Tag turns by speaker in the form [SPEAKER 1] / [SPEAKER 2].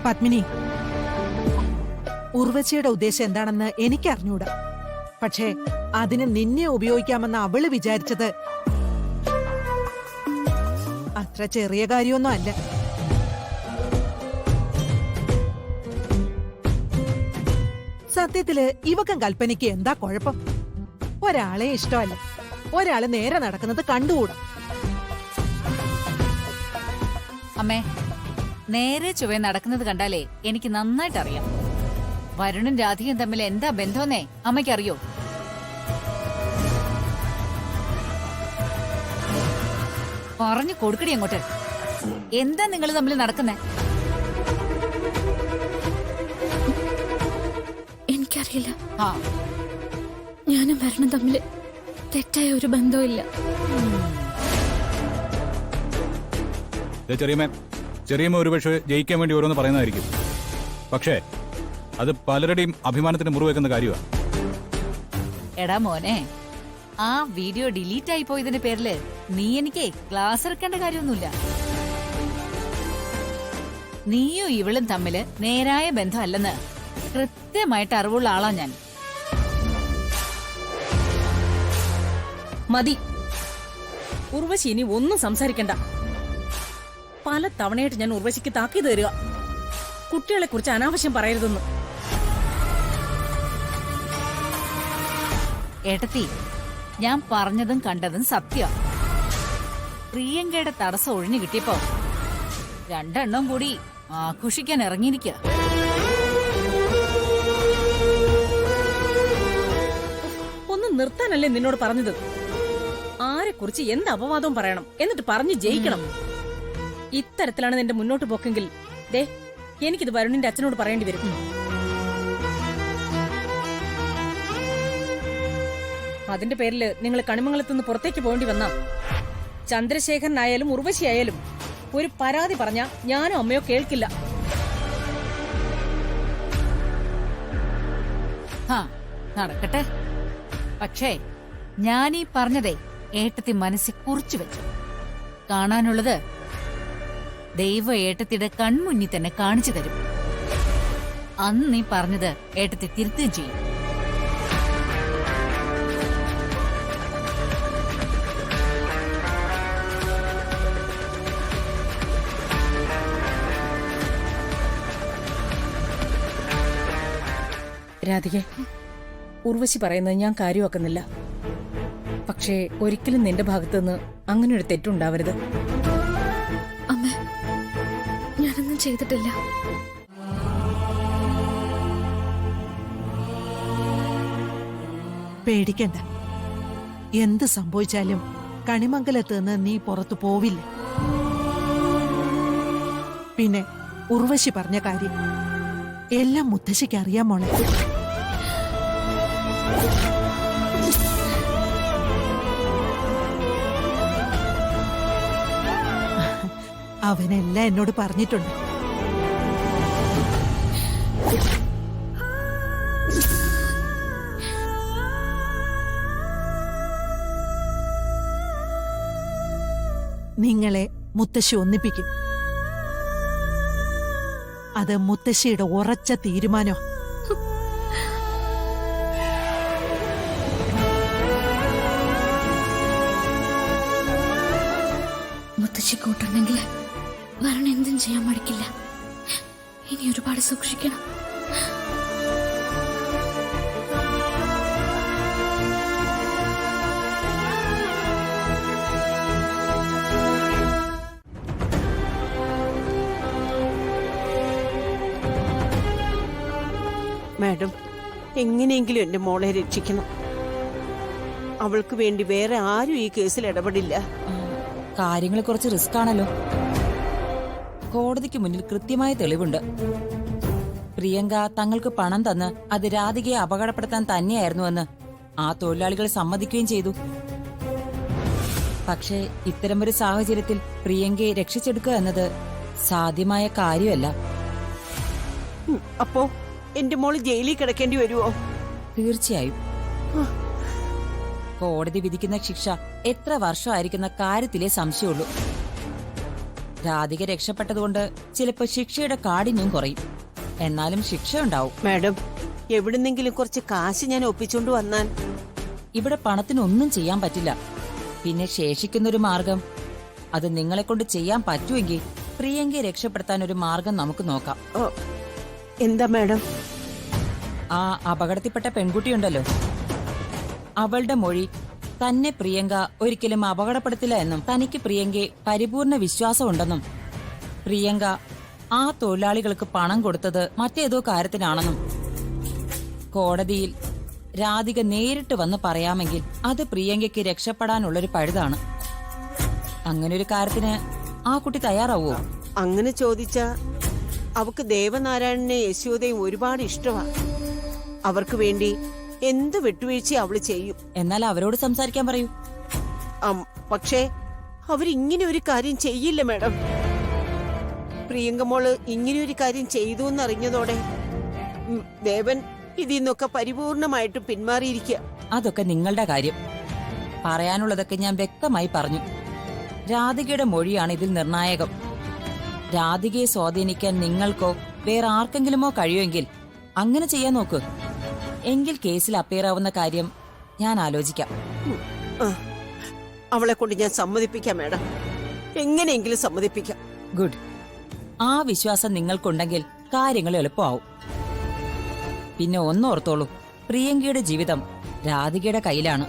[SPEAKER 1] പത്മിനി, ഉർവശിയുടെ ഉദ്ദേശം എന്താണെന്ന് എനിക്കറിഞ്ഞൂടാ. പക്ഷേ അതിന് നിന്നെ ഉപയോഗിക്കാമെന്ന് അവള് വിചാരിച്ചത് അത്ര ചെറിയ കാര്യമൊന്നും അല്ല. സത്യത്തില് ഇവക്കും കൽപ്പനയ്ക്ക് എന്താ കുഴപ്പം? ഒരാളെ ഇഷ്ടമല്ല, ഒരാള് നേരെ നടക്കുന്നത് കണ്ടുകൂടാ.
[SPEAKER 2] അമ്മേ, നേരെ ചൊവ്വേ നടക്കുന്നത് കണ്ടാലേ എനിക്ക് നന്നായിട്ട് അറിയാം. വരുണും രാധികയും തമ്മിൽ എന്താ ബന്ധമെന്നേ അമ്മയ്ക്കറിയോ? പറഞ്ഞു കൊടുക്കടി അങ്ങോട്ട്. എന്താ നിങ്ങൾ തമ്മിൽ നടക്കുന്നേ?
[SPEAKER 3] എനിക്കറിയില്ല.
[SPEAKER 2] ആ,
[SPEAKER 3] ഞാനും വരണം തമ്മിൽ തെറ്റായ ഒരു ബന്ധമില്ല.
[SPEAKER 4] ചെറിയമ്മ ഒരുപക്ഷെ ജയിക്കാൻ വേണ്ടി ഓരോന്ന് പറയുന്നതായിരിക്കും. പക്ഷേ അത് പലരുടെയും അഭിമാനത്തിന് മുറിവേക്കുന്ന കാര്യമാണ്.
[SPEAKER 2] എടാ മോനെ, ആ വീഡിയോ ഡിലീറ്റ് ആയി പോയതിന്റെ പേരില് നീ എനിക്ക് ക്ലാസ് എടുക്കേണ്ട കാര്യമൊന്നുമില്ല. നീയും ഇവളും തമ്മില് നേരായ ബന്ധമല്ലെന്ന് കൃത്യമായിട്ട് അറിവുള്ള ആളാ ഞാൻ.
[SPEAKER 5] മതി, ഉർവശി ഇനി ഒന്നും സംസാരിക്കണ്ട. പല തവണയായിട്ട് ഞാൻ ഉർവശിക്ക് താക്കീത് തരിക, കുട്ടികളെ കുറിച്ച് അനാവശ്യം പറയരുതെന്ന്.
[SPEAKER 2] ഏട്ടത്തി, ഞാൻ പറഞ്ഞതും കണ്ടതും സത്യം. പ്രിയങ്കയുടെ തടസ്സം ഒഴിഞ്ഞു കിട്ടിയപ്പോ രണ്ടെണ്ണം കൂടി ആഘോഷിക്കാൻ ഇറങ്ങിയിരിക്കുക.
[SPEAKER 5] ഒന്ന് നിർത്താനല്ലേ നിന്നോട് പറഞ്ഞത്? ആരെക്കുറിച്ച് എന്ത് അപവാദവും പറയണം, എന്നിട്ട് പറഞ്ഞു ജയിക്കണം. ഇത്തരത്തിലാണ് നിന്റെ മുന്നോട്ട് പോക്കെങ്കിൽ ദേ എനിക്കിത് വരുണിന്റെ അച്ഛനോട് പറയേണ്ടി വരും. അതിന്റെ പേരില് നിങ്ങൾ കണിമംഗലത്തുനിന്ന് പുറത്തേക്ക് പോകേണ്ടി വന്ന ചന്ദ്രശേഖരനായാലും ഉർവശിയായാലും ഒരു പരാതി പറഞ്ഞ ഞാനോ അമ്മയോ കേൾക്കില്ല.
[SPEAKER 2] നടക്കട്ടെ. പക്ഷേ ഞാനീ പറഞ്ഞതേ ഏട്ടത്തി മനസ്സിൽ കുറിച്ചു വെച്ചു. കാണാനുള്ളത് ദൈവ ഏട്ടത്തിയുടെ കൺമുന്നിൽ തന്നെ കാണിച്ചു തരും. അന്ന് നീ പറഞ്ഞത് ഏട്ടത്തി തിരുത്തുകയും ചെയ്യും.
[SPEAKER 5] രാധികെ, ഉർവശി പറയുന്നത് ഞാൻ കാര്യമാക്കുന്നില്ല. പക്ഷേ ഒരിക്കലും നിന്റെ ഭാഗത്തുനിന്ന് അങ്ങനെ ഒരു തെറ്റുണ്ടാവരുത്.
[SPEAKER 3] അമ്മ, ഞാനൊന്നും ചെയ്തിട്ടില്ല.
[SPEAKER 1] പേടിക്കണ്ട. എന്ത് സംഭവിച്ചാലും കണിമംഗലത്ത് നിന്ന് നീ പുറത്തു പോവില്ല. പിന്നെ ഉർവശി പറഞ്ഞ കാര്യം എല്ലാം മുത്തശ്ശിക്ക് അറിയാൻ മോളെ. അവനെല്ലാം എന്നോട് പറഞ്ഞിട്ടുണ്ട്. നിങ്ങളെ മുത്തശ്ശി ഒന്നിപ്പിക്കും. അത് മുത്തശ്ശിയുടെ ഉറച്ച തീരുമാനം.
[SPEAKER 3] മുത്തശ്ശി കൂട്ടുണ്ടെങ്കിൽ വരണം എന്തും ചെയ്യാൻ മടിക്കില്ല. ഇനി ഒരുപാട് സൂക്ഷിക്കണം.
[SPEAKER 6] മാഡം, എങ്ങനെയെങ്കിലും എന്റെ മോളെ രക്ഷിക്കണം. അവൾക്ക് വേണ്ടി വേറെ ആരും ഈ കേസിൽ ഇടപെടില്ല.
[SPEAKER 7] കാര്യങ്ങൾ കുറച്ച് റിസ്ക് ആണല്ലോ. കോടതിക്ക് മുന്നിൽ കൃത്യമായ തെളിവുണ്ട്. പ്രിയങ്ക തങ്ങൾക്ക് പണം തന്ന് അത് രാധികയെ അപകടപ്പെടുത്താൻ തന്നെയായിരുന്നുവെന്ന് ആ തൊഴിലാളികൾ സമ്മതിക്കുകയും ചെയ്തു. പക്ഷേ ഇത്തരമൊരു സാഹചര്യത്തിൽ പ്രിയങ്കയെ രക്ഷിച്ചെടുക്കുക എന്നത് സാധ്യമായ കാര്യമല്ല.
[SPEAKER 6] അപ്പോ എന്റെ മോള് ജയിലിൽ കിടക്കേണ്ടി വരുമോ?
[SPEAKER 7] തീർച്ചയായും. കോടതി വിധിക്കുന്ന ശിക്ഷ എത്ര വർഷമായിരിക്കുന്ന കാര്യത്തിലേ സംശയമുള്ളൂ. രാധിക രക്ഷപ്പെട്ടതുകൊണ്ട് ചിലപ്പോ ശിക്ഷയുടെ കാഠിന്യം കുറയും. എന്നാലും ശിക്ഷ ഉണ്ടാവും.
[SPEAKER 6] മാഡം, എവിടുന്നെങ്കിലും കുറച്ച് കാശ് ഞാൻ ഒപ്പിച്ചോണ്ട് വന്നാൽ.
[SPEAKER 7] ഇവിടെ പണത്തിനൊന്നും ചെയ്യാൻ പറ്റില്ല. പിന്നെ ശേഷിക്കുന്നൊരു മാർഗം, അത് നിങ്ങളെ കൊണ്ട് ചെയ്യാൻ പറ്റുമെങ്കിൽ പ്രിയങ്കയെ രക്ഷപ്പെടുത്താൻ ഒരു മാർഗം നമുക്ക് നോക്കാം.
[SPEAKER 6] ഓ, എന്താ മാഡം?
[SPEAKER 7] ആ അപകടത്തിൽപ്പെട്ട പെൺകുട്ടിയുണ്ടല്ലോ, അവളുടെ മൊഴി തന്നെ പ്രിയങ്ക ഒരിക്കലും അപകടപ്പെടുത്തില്ല എന്നും തനിക്ക് പ്രിയങ്കയെ പരിപൂർണ വിശ്വാസമുണ്ടെന്നും പ്രിയങ്ക ആ തൊഴിലാളികൾക്ക് പണം കൊടുത്തത് മറ്റേതോ കാര്യത്തിനാണെന്നും കോടതിയിൽ രാധിക നേരിട്ട് വന്ന് പറയാമെങ്കിൽ അത് പ്രിയങ്കയ്ക്ക് രക്ഷപ്പെടാനുള്ളൊരു പഴുതാണ്. അങ്ങനൊരു കാര്യത്തിന് ആ കുട്ടി തയ്യാറാവോ?
[SPEAKER 6] അങ്ങനെ ചോദിച്ച അവക്ക് ദേവനാരായണനെ യശോദയും ഒരുപാട് ഇഷ്ടമാ. അവർക്ക് വേണ്ടി എന്ത് വിട്ടുവീഴ്ച അവള് ചെയ്യും.
[SPEAKER 7] എന്നാൽ അവരോട് സംസാരിക്കാൻ പറയൂ.
[SPEAKER 6] പക്ഷേ അവരിങ്ങനെ ഒരു കാര്യം ചെയ്യില്ല മാഡം. പ്രിയങ്ക മോള് ഇങ്ങനെ ഒരു കാര്യം ചെയ്തു എന്നറിഞ്ഞതോടെ ദേവൻ ഇതിൽ നിന്നൊക്കെ പരിപൂർണമായിട്ട് പിന്മാറിയിരിക്കുക.
[SPEAKER 7] അതൊക്കെ നിങ്ങളുടെ കാര്യം. പറയാനുള്ളതൊക്കെ ഞാൻ വ്യക്തമായി പറഞ്ഞു. രാധികയുടെ മൊഴിയാണ് ഇതിൽ നിർണായകം. രാധികയെ സ്വാധീനിക്കാൻ നിങ്ങൾക്കോ വേറെ ആർക്കെങ്കിലുമോ കഴിയുമെങ്കിൽ അങ്ങനെ ചെയ്യാൻ നോക്ക്. എങ്കിൽ കേസിൽ അപ്പീറാവുന്ന കാര്യം ഞാൻ ആലോചിക്കാം.
[SPEAKER 6] അവളെ കൊണ്ട് ഞാൻ സമ്മതിപ്പിക്കാം മാഡം, എങ്ങനെയെങ്കിലും സമ്മതിപ്പിക്കാം.
[SPEAKER 7] ഗുഡ്. ആ വിശ്വാസം നിങ്ങൾക്കുണ്ടെങ്കിൽ കാര്യങ്ങൾ എളുപ്പമാവും. പിന്നെ ഒന്നോർത്തോളൂ, പ്രിയങ്കയുടെ ജീവിതം രാധികയുടെ കയ്യിലാണ്.